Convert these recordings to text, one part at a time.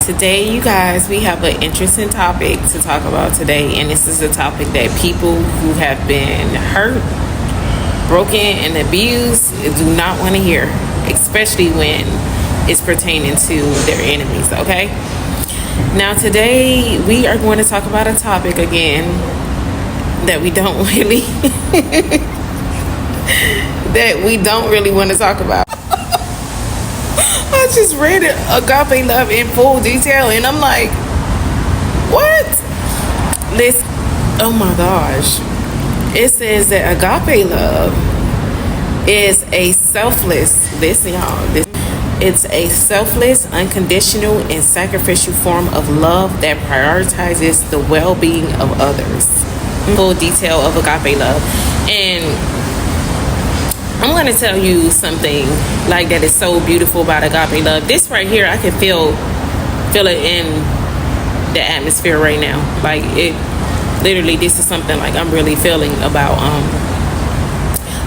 Today, you guys, we have an interesting topic to talk about today, and this is a topic that people who have been hurt, broken, and abused do not want to hear, especially when it's pertaining to their enemies, okay? Now, today, we are going to talk about a topic again that we don't really want to talk about. I just read it, Agape Love in full detail, and I'm like, what? Listen, oh my gosh. It says that agape love is a selfless, listen y'all, it's a selfless, unconditional, and sacrificial form of love that prioritizes the well-being of others. Full detail of agape love. And I'm going to tell you something like that is so beautiful about agape love. This right here, I can feel it in the atmosphere right now. Like it, literally, this is something like I'm really feeling about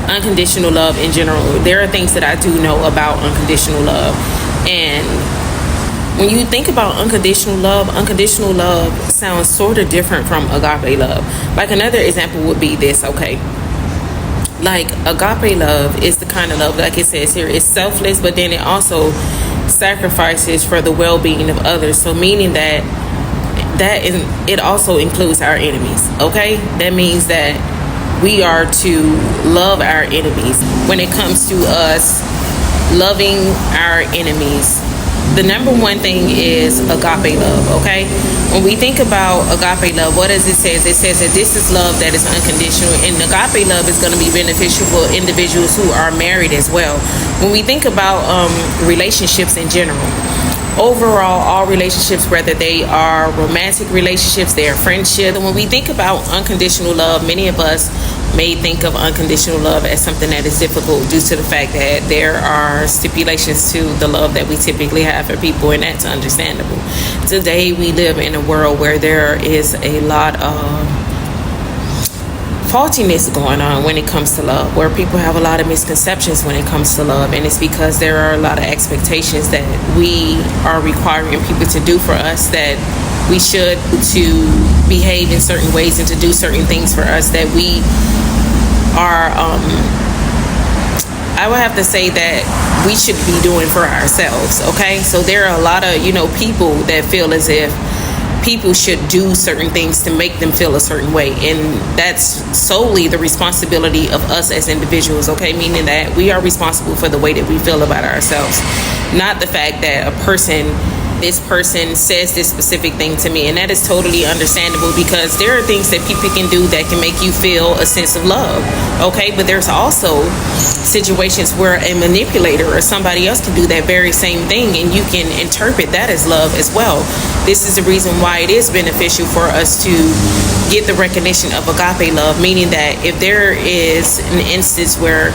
unconditional love in general. There are things that I do know about unconditional love. And when you think about unconditional love sounds sort of different from agape love. Like another example would be this, okay? Like agape love is the kind of love, like it says here, it's selfless, but then it also sacrifices for the well-being of others. So meaning that it also includes our enemies, okay? That means that we are to love our enemies. When it comes to us loving our enemies, the number one thing is agape love, okay? When we think about agape love, what does it say? It says that this is love that is unconditional, and agape love is going to be beneficial for individuals who are married as well. When we think about relationships in general, overall, all relationships, whether they are romantic relationships, they are friendships. And when we think about unconditional love, many of us may think of unconditional love as something that is difficult due to the fact that there are stipulations to the love that we typically have for people, and that's understandable. Today, we live in a world where there is a lot of faultiness going on when it comes to love, where people have a lot of misconceptions when it comes to love, and it's because there are a lot of expectations that we are requiring people to do for us, that we should to behave in certain ways and to do certain things for us that we are I would have to say that we should be doing for ourselves, okay? So there are a lot of people that feel as if people should do certain things to make them feel a certain way, and that's solely the responsibility of us as individuals, okay? Meaning that we are responsible for the way that we feel about ourselves, not the fact that this person says this specific thing to me. And that is totally understandable, because there are things that people can do that can make you feel a sense of love, okay? But there's also situations where a manipulator or somebody else can do that very same thing, and you can interpret that as love as well. This is the reason why it is beneficial for us to get the recognition of agape love, meaning that if there is an instance where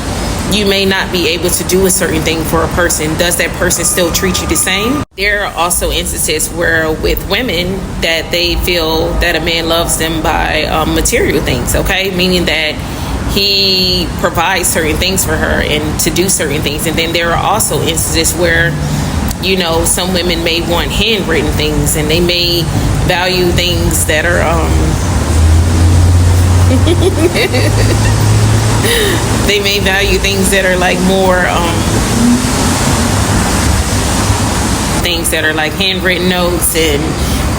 you may not be able to do a certain thing for a person, does that person still treat you the same? There are also instances where with women that they feel that a man loves them by material things, okay? Meaning that he provides certain things for her and to do certain things. And then there are also instances where some women may want handwritten things, and they may value things that are they may value things that are like more things that are like handwritten notes and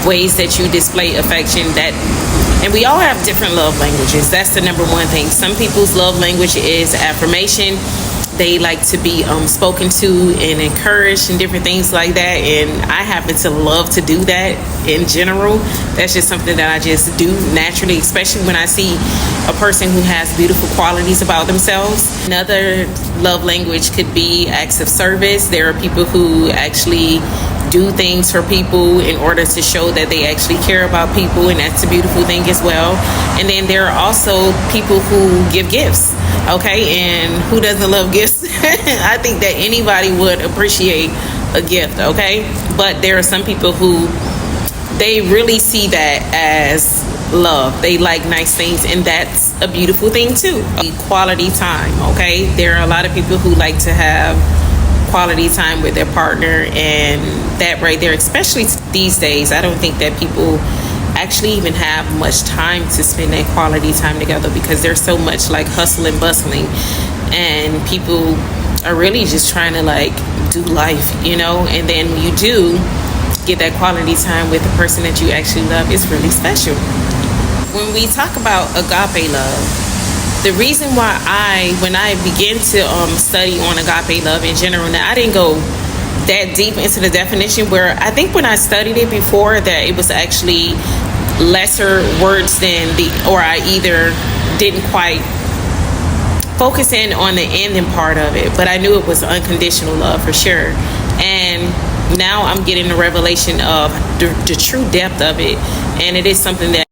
ways that you display affection. And we all have different love languages. That's the number one thing. Some people's love language is affirmation. They like to be spoken to and encouraged and different things like that. And I happen to love to do that in general. That's just something that I just do naturally, especially when I see a person who has beautiful qualities about themselves. Another love language could be acts of service. There are people who actually do things for people in order to show that they actually care about people, and that's a beautiful thing as well. And then there are also people who give gifts, okay? And who doesn't love gifts? I think that anybody would appreciate a gift, okay? But there are some people who they really see that as love. They like nice things, and that's a beautiful thing too. Quality time, okay? There are a lot of people who like to have quality time with their partner. And that right there, especially these days, I don't think that people actually even have much time to spend that quality time together, because there's so much like hustle and bustling, and people are really just trying to like do life, you know. And then when you do get that quality time with the person that you actually love, it's really special. When we talk about agape love, the reason why when I began to study on agape love in general, now I didn't go that deep into the definition, where I think when I studied it before, that it was actually lesser words than or I either didn't quite focus in on the ending part of it, but I knew it was unconditional love for sure. And now I'm getting the revelation of the true depth of it, and it is something that